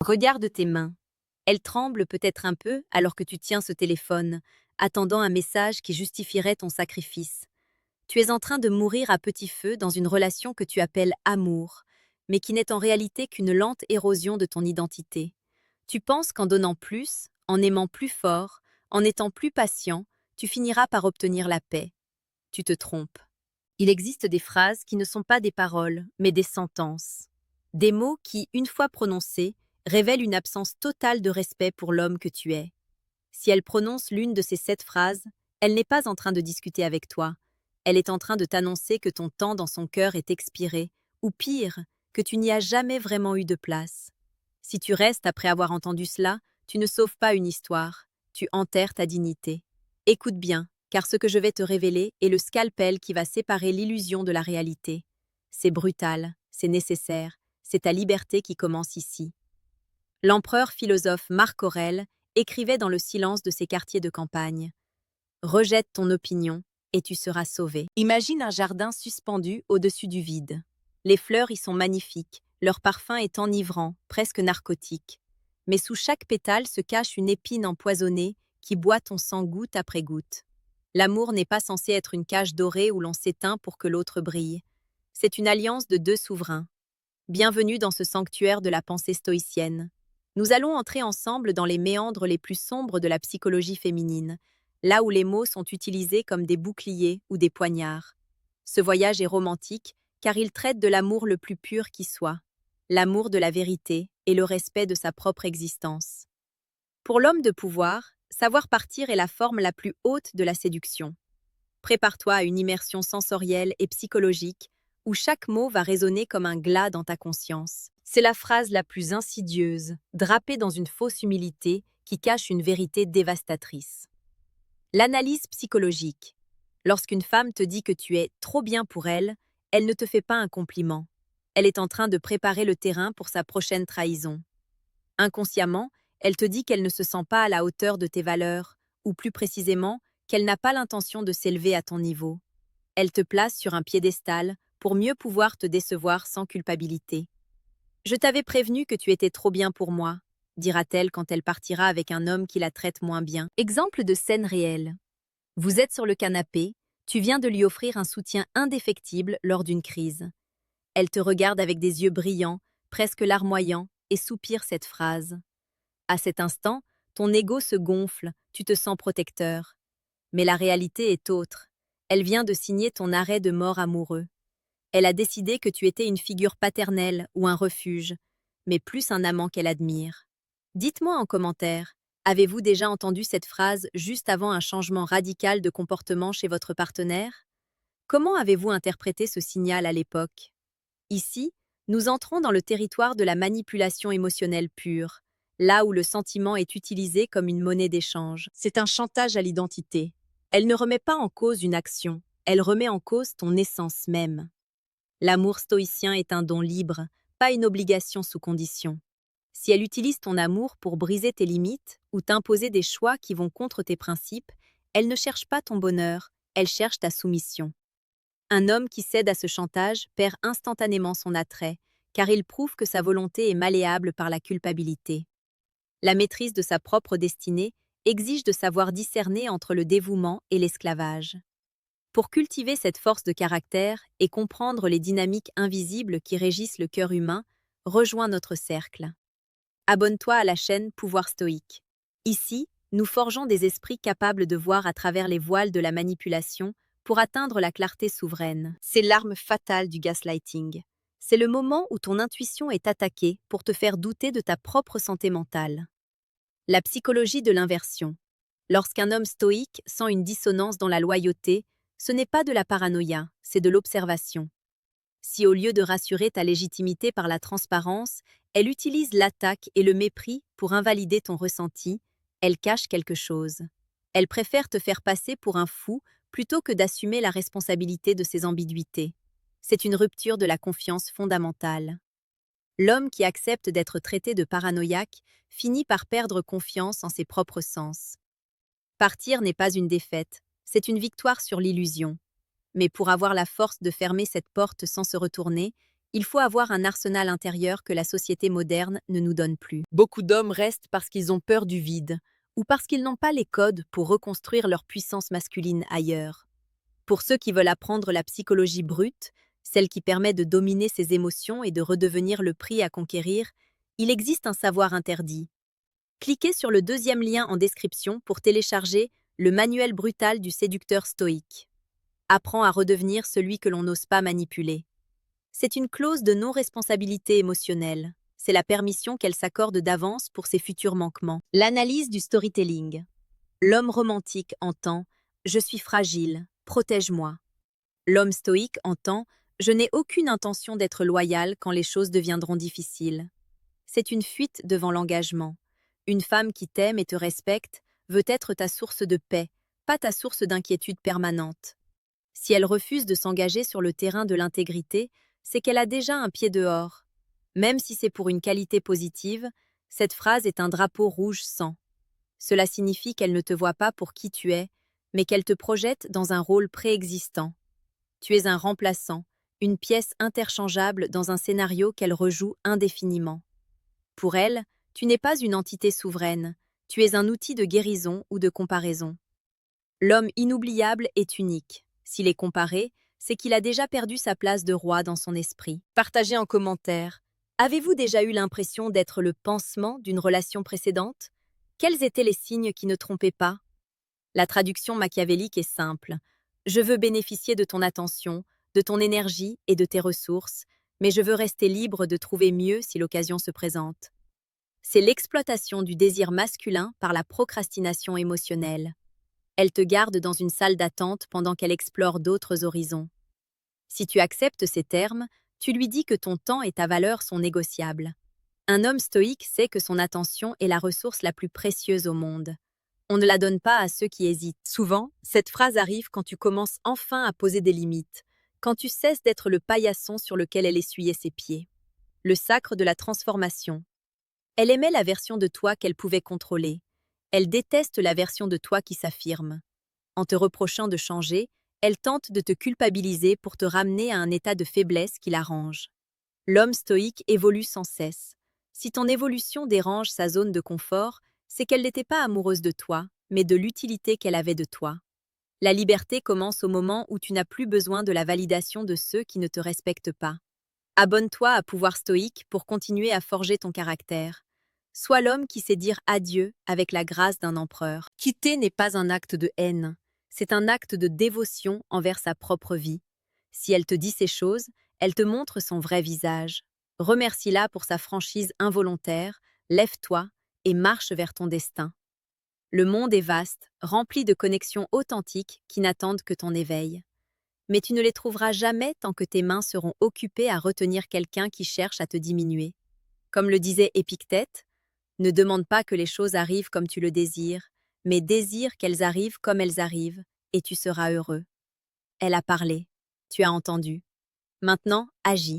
Regarde tes mains. Elles tremblent peut-être un peu alors que tu tiens ce téléphone, attendant un message qui justifierait ton sacrifice. Tu es en train de mourir à petit feu dans une relation que tu appelles amour, mais qui n'est en réalité qu'une lente érosion de ton identité. Tu penses qu'en donnant plus, en aimant plus fort, en étant plus patient, tu finiras par obtenir la paix. Tu te trompes. Il existe des phrases qui ne sont pas des paroles, mais des sentences. Des mots qui, une fois prononcés, révèlent une absence totale de respect pour l'homme que tu es. Si elle prononce l'une de ces 7 phrases, elle n'est pas en train de discuter avec toi. Elle est en train de t'annoncer que ton temps dans son cœur est expiré, ou pire, que tu n'y as jamais vraiment eu de place. Si tu restes après avoir entendu cela, tu ne sauves pas une histoire, tu enterres ta dignité. Écoute bien, car ce que je vais te révéler est le scalpel qui va séparer l'illusion de la réalité. C'est brutal, c'est nécessaire, c'est ta liberté qui commence ici. L'empereur philosophe Marc Aurèle écrivait dans le silence de ses quartiers de campagne. Rejette ton opinion et tu seras sauvé. Imagine un jardin suspendu au-dessus du vide. Les fleurs y sont magnifiques, leur parfum est enivrant, presque narcotique. Mais sous chaque pétale se cache une épine empoisonnée qui boit ton sang goutte après goutte. L'amour n'est pas censé être une cage dorée où l'on s'éteint pour que l'autre brille. C'est une alliance de 2 souverains. Bienvenue dans ce sanctuaire de la pensée stoïcienne. Nous allons entrer ensemble dans les méandres les plus sombres de la psychologie féminine, là où les mots sont utilisés comme des boucliers ou des poignards. Ce voyage est romantique car il traite de l'amour le plus pur qui soit, l'amour de la vérité et le respect de sa propre existence. Pour l'homme de pouvoir, savoir partir est la forme la plus haute de la séduction. Prépare-toi à une immersion sensorielle et psychologique où chaque mot va résonner comme un glas dans ta conscience. C'est la phrase la plus insidieuse, drapée dans une fausse humilité qui cache une vérité dévastatrice. L'analyse psychologique. Lorsqu'une femme te dit que tu es trop bien pour elle, elle ne te fait pas un compliment. Elle est en train de préparer le terrain pour sa prochaine trahison. Inconsciemment, elle te dit qu'elle ne se sent pas à la hauteur de tes valeurs, ou plus précisément, qu'elle n'a pas l'intention de s'élever à ton niveau. Elle te place sur un piédestal pour mieux pouvoir te décevoir sans culpabilité. « Je t'avais prévenu que tu étais trop bien pour moi », dira-t-elle quand elle partira avec un homme qui la traite moins bien. Exemple de scène réelle. Vous êtes sur le canapé, tu viens de lui offrir un soutien indéfectible lors d'une crise. Elle te regarde avec des yeux brillants, presque larmoyants, et soupire cette phrase. À cet instant, ton ego se gonfle, tu te sens protecteur. Mais la réalité est autre. Elle vient de signer ton arrêt de mort amoureux. Elle a décidé que tu étais une figure paternelle ou un refuge, mais plus un amant qu'elle admire. Dites-moi en commentaire, avez-vous déjà entendu cette phrase juste avant un changement radical de comportement chez votre partenaire? Comment avez-vous interprété ce signal à l'époque? Ici, nous entrons dans le territoire de la manipulation émotionnelle pure, là où le sentiment est utilisé comme une monnaie d'échange. C'est un chantage à l'identité. Elle ne remet pas en cause une action, elle remet en cause ton essence même. L'amour stoïcien est un don libre, pas une obligation sous condition. Si elle utilise ton amour pour briser tes limites ou t'imposer des choix qui vont contre tes principes, elle ne cherche pas ton bonheur, elle cherche ta soumission. Un homme qui cède à ce chantage perd instantanément son attrait, car il prouve que sa volonté est malléable par la culpabilité. La maîtrise de sa propre destinée exige de savoir discerner entre le dévouement et l'esclavage. Pour cultiver cette force de caractère et comprendre les dynamiques invisibles qui régissent le cœur humain, rejoins notre cercle. Abonne-toi à la chaîne Pouvoir Stoïque. Ici, nous forgeons des esprits capables de voir à travers les voiles de la manipulation pour atteindre la clarté souveraine. C'est l'arme fatale du gaslighting. C'est le moment où ton intuition est attaquée pour te faire douter de ta propre santé mentale. La psychologie de l'inversion. Lorsqu'un homme stoïque sent une dissonance dans la loyauté, ce n'est pas de la paranoïa, c'est de l'observation. Si au lieu de rassurer ta légitimité par la transparence, elle utilise l'attaque et le mépris pour invalider ton ressenti, elle cache quelque chose. Elle préfère te faire passer pour un fou plutôt que d'assumer la responsabilité de ses ambiguïtés. C'est une rupture de la confiance fondamentale. L'homme qui accepte d'être traité de paranoïaque finit par perdre confiance en ses propres sens. Partir n'est pas une défaite, c'est une victoire sur l'illusion. Mais pour avoir la force de fermer cette porte sans se retourner, Il faut avoir un arsenal intérieur que la société moderne ne nous donne plus. Beaucoup d'hommes restent parce qu'ils ont peur du vide, Ou parce qu'ils n'ont pas les codes pour reconstruire leur puissance masculine ailleurs. Pour ceux qui veulent apprendre la psychologie brute, celle qui permet de dominer ses émotions et de redevenir le prix à conquérir, il existe un savoir interdit. Cliquez sur le deuxième lien en description pour télécharger le manuel brutal du séducteur stoïque. Apprends à redevenir celui que l'on n'ose pas manipuler. C'est une clause de non-responsabilité émotionnelle. C'est la permission qu'elle s'accorde d'avance pour ses futurs manquements. L'analyse du storytelling. L'homme romantique entend « Je suis fragile, protège-moi ». L'homme stoïque entend « Je n'ai aucune intention d'être loyal quand les choses deviendront difficiles ». C'est une fuite devant l'engagement. Une femme qui t'aime et te respecte veut être ta source de paix, pas ta source d'inquiétude permanente. Si elle refuse de s'engager sur le terrain de l'intégrité, c'est qu'elle a déjà un pied dehors. Même si c'est pour une qualité positive, cette phrase est un drapeau rouge sang. Cela signifie qu'elle ne te voit pas pour qui tu es, mais qu'elle te projette dans un rôle préexistant. Tu es un remplaçant, une pièce interchangeable dans un scénario qu'elle rejoue indéfiniment. Pour elle, tu n'es pas une entité souveraine, tu es un outil de guérison ou de comparaison. L'homme inoubliable est unique. S'il est comparé, c'est qu'il a déjà perdu sa place de roi dans son esprit. Partagez en commentaire. Avez-vous déjà eu l'impression d'être le pansement d'une relation précédente? Quels étaient les signes qui ne trompaient pas? La traduction machiavélique est simple. Je veux bénéficier de ton attention, de ton énergie et de tes ressources, mais je veux rester libre de trouver mieux si l'occasion se présente. C'est l'exploitation du désir masculin par la procrastination émotionnelle. Elle te garde dans une salle d'attente pendant qu'elle explore d'autres horizons. Si tu acceptes ces termes, tu lui dis que ton temps et ta valeur sont négociables. Un homme stoïque sait que son attention est la ressource la plus précieuse au monde. On ne la donne pas à ceux qui hésitent. Souvent, cette phrase arrive quand tu commences enfin à poser des limites, quand tu cesses d'être le paillasson sur lequel elle essuyait ses pieds. Le sacre de la transformation. Elle aimait la version de toi qu'elle pouvait contrôler. Elle déteste la version de toi qui s'affirme. En te reprochant de changer, elle tente de te culpabiliser pour te ramener à un état de faiblesse qui l'arrange. L'homme stoïque évolue sans cesse. Si ton évolution dérange sa zone de confort, c'est qu'elle n'était pas amoureuse de toi, mais de l'utilité qu'elle avait de toi. La liberté commence au moment où tu n'as plus besoin de la validation de ceux qui ne te respectent pas. Abonne-toi à Pouvoir Stoïque pour continuer à forger ton caractère. Sois l'homme qui sait dire adieu avec la grâce d'un empereur. Quitter n'est pas un acte de haine, c'est un acte de dévotion envers sa propre vie. Si elle te dit ces choses, elle te montre son vrai visage. Remercie-la pour sa franchise involontaire, lève-toi et marche vers ton destin. Le monde est vaste, rempli de connexions authentiques qui n'attendent que ton éveil. Mais tu ne les trouveras jamais tant que tes mains seront occupées à retenir quelqu'un qui cherche à te diminuer. Comme le disait Épictète, ne demande pas que les choses arrivent comme tu le désires, mais désire qu'elles arrivent comme elles arrivent, et tu seras heureux. Elle a parlé. Tu as entendu. Maintenant, agis.